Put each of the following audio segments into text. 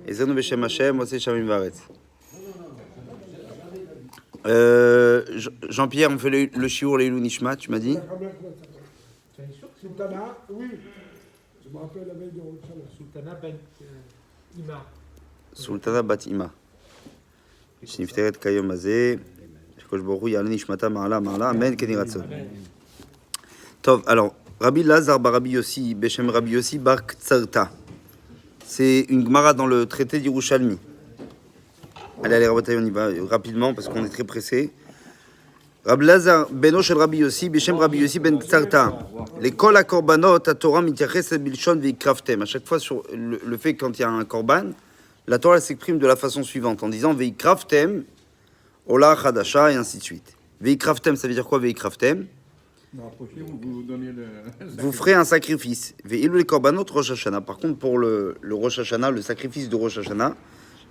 Ezranu Beshem Hashem, Oseh Shamim Varetz. Jean-Pierre, on fait le shiur Leilou Nishmat, tu m'as dit? Sultana, oui. Je me rappelle la veille de Rosh Sultana Ben Ima. Sultana Bat Ima. Shnifteret Kayom Azeh. Shkosh Borou Yalé Nishmata Ma'ala Ma'ala. Amen. Keni Ratzon. Tov, alors, Rabbi Lazar Bar Rabbi Yossi, Beshem Rabbi Yossi Bar Ktsarta. C'est une Gemara dans le traité d'Yerushalmi. Allez, Rabotai, on y va rapidement parce qu'on est très pressé. Rabbi Lazar Beno Shel Rabbi Yossi, Beshem Rabbi Yossi Ben Ktsarta. Les kol hakorbanot, à Torah mityaches bilshon veikraftem. À chaque fois sur le fait quand il y a un korban, la Torah s'exprime de la façon suivante en disant veikraftem, ola chadasha et ainsi de suite. Veikraftem, ça veut dire quoi veikraftem? Vous ferez un sacrifice. Ve'ilu les korbanot Rosh Hashanah. Par contre, pour le Rosh Hashanah, le sacrifice de Rosh Hashanah,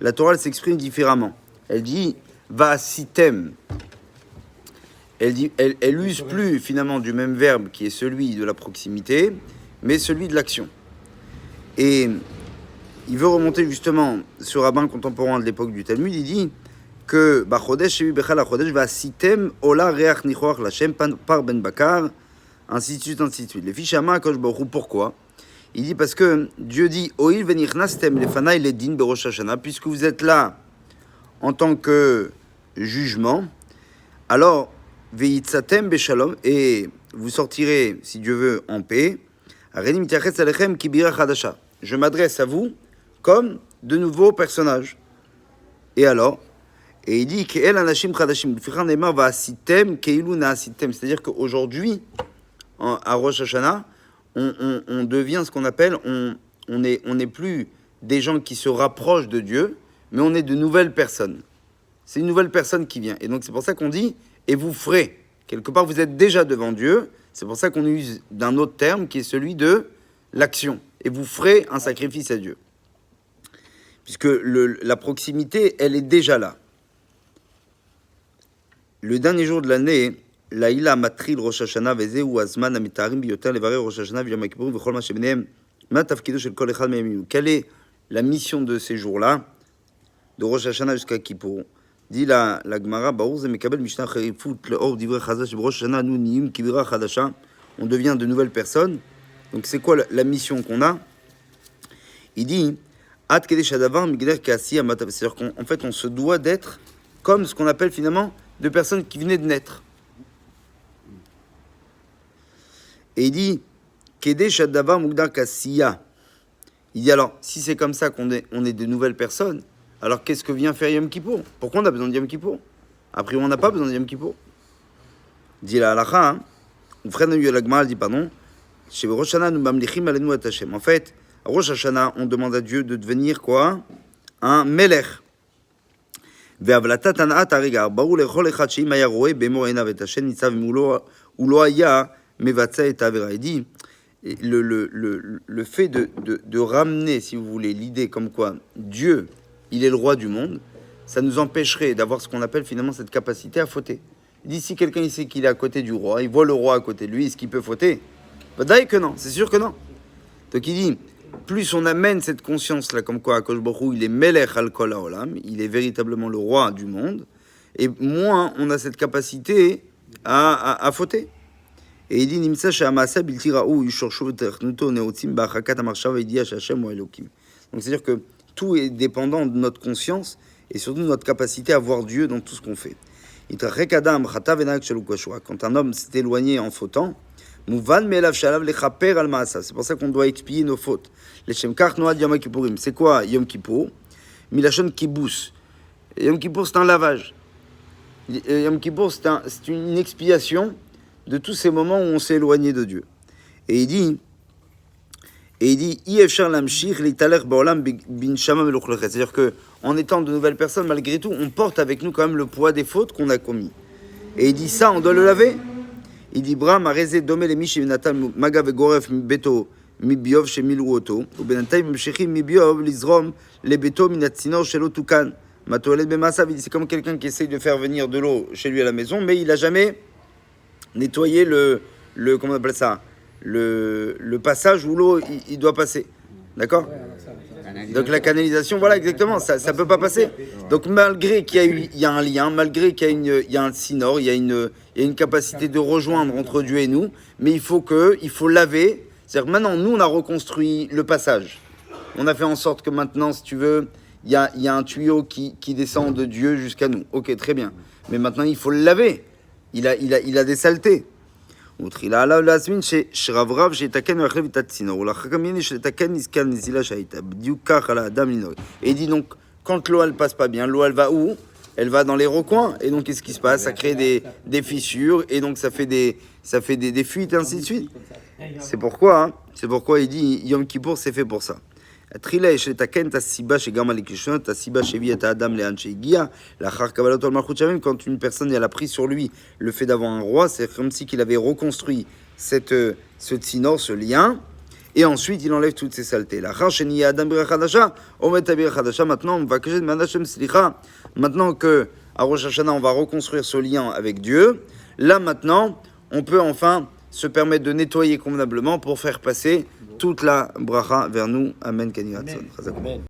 la Torah s'exprime différemment. Elle dit va'asitem. Elle use plus finalement du même verbe qui est celui de la proximité, mais celui de l'action. Et il veut remonter justement ce rabbin contemporain de l'époque du Talmud. Il dit que Bachodesh Shevi Bechal HaChodesh va sitem ola reach nichoach l'Hashem par Ben Bakar, ainsi de suite, ainsi de suite. Les fichama Kosh Baruch. Pourquoi? Il dit parce que Dieu dit Oil venichnastem lefanai ledin berosh Hashanah, puisque vous êtes là en tant que jugement, alors veitzatem beshalom, et vous sortirez, si Dieu veut, en paix. Arenim tiachetz alechem kibira chadasha. Je m'adresse à vous comme de nouveaux personnages. Et alors, et il dit qu'el anashim chadashim l'fichan neymar va asitem keilu na asitem, c'est-à-dire qu'aujourd'hui, à Rosh Hashanah, on devient ce qu'on appelle, on n'est plus des gens qui se rapprochent de Dieu, mais on est de nouvelles personnes. C'est une nouvelle personne qui vient. Et donc c'est pour ça qu'on dit et vous ferez. Quelque part, vous êtes déjà devant Dieu. C'est pour ça qu'on use d'un autre terme qui est celui de l'action. Et vous ferez un sacrifice à Dieu. Puisque la proximité, elle est déjà là. Le dernier jour de l'année, Laïla Matril Rosh Hashanah Vezeh ou Azman Amitarim Biyoter Levarer Rosh Hashanah V'Yom Kippur V'Chol Ma Shebenehem Ma Tafkido Shel Kol Echad Me'eminu. Quelle est la mission de ces jours-là, de Rosh Hashanah jusqu'à Kippour? Dit la Gemara, Baour Ze Mekabel Mishnah Cherifut Leor Divrei Chazash Rosh Hashanah Nu Niyim Kibira Chadasha. On devient de nouvelles personnes. Donc c'est quoi la mission qu'on a? Il dit Ad Kedesh Hadavar Migder Kasi Amatav. C'est-à-dire qu'en fait on se doit d'être comme ce qu'on appelle finalement de personnes qui venaient de naître. Et il dit Kedesh Hadavar Mugdar Kasiya. Il dit alors, si c'est comme ça qu'on est de nouvelles personnes, alors qu'est-ce que vient faire Yom Kippour? Pourquoi on a besoin de Yom Kippour? A priori, on n'a pas besoin de Yom Kippour. Dit la halakha, ou frère de la Gemara dit pardon, chez Rosh Hashanah nous mamlichim alenu et Hashem. En fait, à Rosh Hashanah, on demande à Dieu de devenir quoi? Un melech. Ve'avlatat anat harigar, baru lechol echad sheim haya roe b'emor einav et Hashem nitzav mulo ulo haya mevatza et avera. Il dit le fait de ramener, si vous voulez, l'idée comme quoi Dieu, il est le roi du monde, ça nous empêcherait d'avoir ce qu'on appelle finalement cette capacité à fauter. Il dit, si quelqu'un sait qu'il est à côté du roi, il voit le roi à côté de lui, est-ce qu'il peut fauter? Bah d'ailleurs que non, c'est sûr que non. Donc il dit, plus on amène cette conscience-là, comme quoi Akadosh Baruch Hu, il est Melech al Kol Haolam, il est véritablement le roi du monde, et moins on a cette capacité à fauter. Et il dit Nimsa Sha'amasa Biltiraou Yushorshu Technuto Neotzim Bachakat Amarshav Idia Shachem ou Elokim. Donc c'est-à-dire que tout est dépendant de notre conscience et surtout de notre capacité à voir Dieu dans tout ce qu'on fait. Quand un homme s'est éloigné en fautant, c'est pour ça qu'on doit expier nos fautes. C'est quoi Yom Kippour? Milachon Kibous. Yom Kippour, c'est un lavage. Yom Kippour, c'est une expiation de tous ces moments où on s'est éloigné de Dieu. Et il dit, c'est-à-dire que en étant de nouvelles personnes, malgré tout, on porte avec nous quand même le poids des fautes qu'on a commis. Et il dit ça, on doit le laver. Il dit Bram arezé domé les michi natal magav goref beto mi biov chez miluoto ou benantay mshechim mi biov lizrom les beto minatsinor chez l'otukan matolet bemasa. C'est comme quelqu'un qui essaye de faire venir de l'eau chez lui à la maison, mais il a jamais nettoyé le comment on appelle ça, le passage où l'eau il doit passer. D'accord? Donc la canalisation, voilà exactement, ça peut pas passer. Donc malgré il y a un lien, malgré qu'il y a un sinor, il y a une capacité de rejoindre entre Dieu et nous, mais il faut laver. C'est-à-dire que maintenant, nous, on a reconstruit le passage. On a fait en sorte que maintenant, si tu veux, il y a un tuyau qui descend de Dieu jusqu'à nous. Ok, très bien. Mais maintenant, il faut le laver. Il a des saletés. Et il dit donc, quand l'eau elle passe pas bien, l'eau elle va où? Elle va dans les recoins. Et donc qu'est-ce qui se passe? Ça crée des fissures et donc ça fait des fuites et ainsi de suite. C'est pourquoi il dit Yom Kippour c'est fait pour ça. Quand une personne elle a pris sur lui le fait d'avoir un roi, c'est comme si qu'il avait reconstruit ce tsinor, ce lien, et ensuite il enlève toutes ces saletés. Maintenant que à Rosh Hashanah on va reconstruire ce lien avec Dieu, là maintenant on peut enfin se permettre de nettoyer convenablement pour faire passer toute la bracha vers nous. Amen.